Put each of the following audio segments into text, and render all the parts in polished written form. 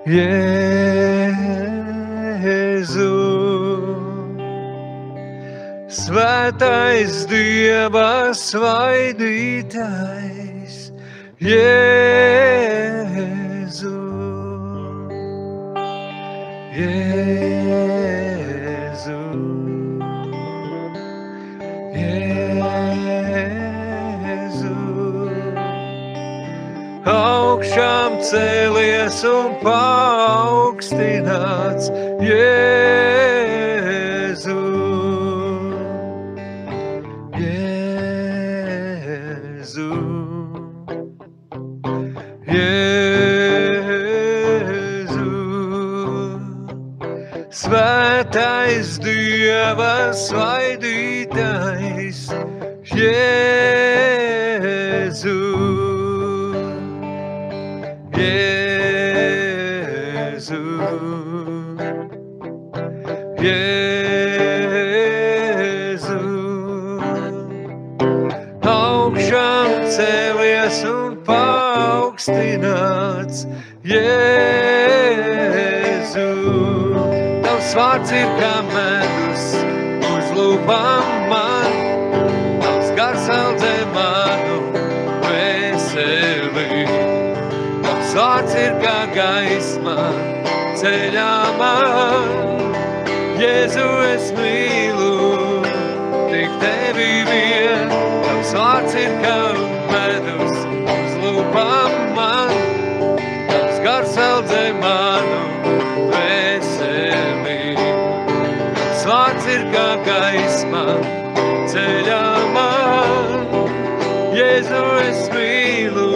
Jēzu, svētais Dieva svaidītājs, Jēzu, Jēzu, Jēzu. Augšām cēlies un paaugstināts, Jēzu, Jēzu, Jēzu. Svētais Dieva svaidītājs, Jēzu, Jēzu, Jēzu. Augšām cēlies un paaugstināts, Jēzu. Tavs vārds ir kā medus uz lūpām man, tavs gars audzē manu veseli. Tavs vārds ir kā gaisma ceļā man, Jēzu es mīlu, tik tevi vien. Tavs vārds ir kā medus uz lūpām man, tavs gars audzē manu veseli. Tavs vārds ir kā gaisma ceļā man, Jēzu es mīlu,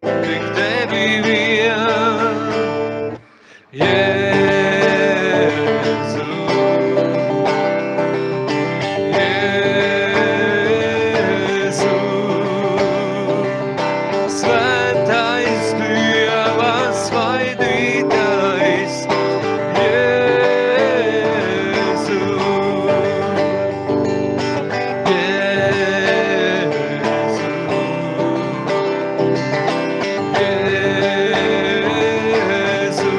tik tevi vien. Jēzu, Jēzu, svētais Dieva svaidītājs, Jēzu, Jēzu,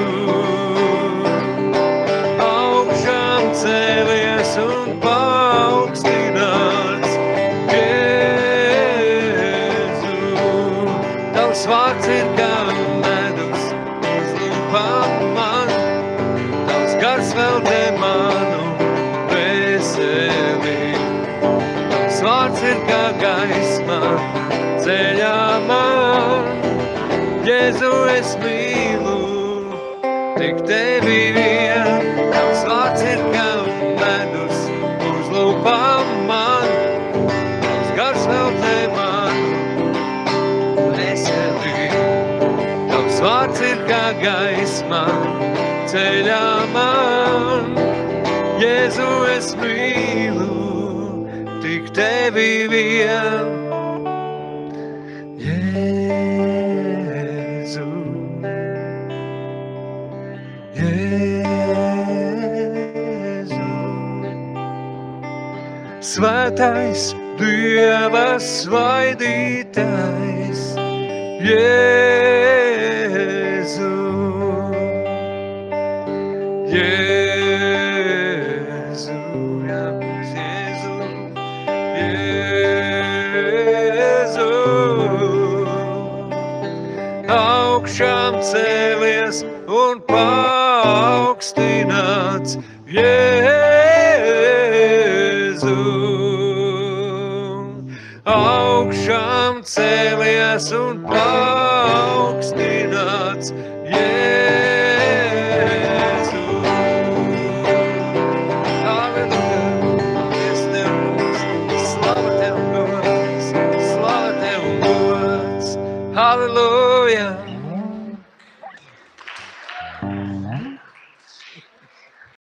augšām cēlies un paaugstināts, Jēzu. Tavs vārds ir kā medus uz lūpām man, tavs gars veltē manu veseli. Tavs vārds ir kā gaisma ceļā man, Jēzu es mīlu, tik tevi vien. Tavs vārds ir kā medus uz lūpām man, tavs gars veltē manu veseli. Tavs vārds ir kā gaisma ceļā man, Jēzu es mīlu, tik tevi vien. Jēzu, Jēzu, svētais Dieva svaidītājs, Jēzu, Jēzu, Jēzu, Jēzu. Augšām cēlies un paaugstināts, Jēzu. Augšām cēlies un paaugstināts,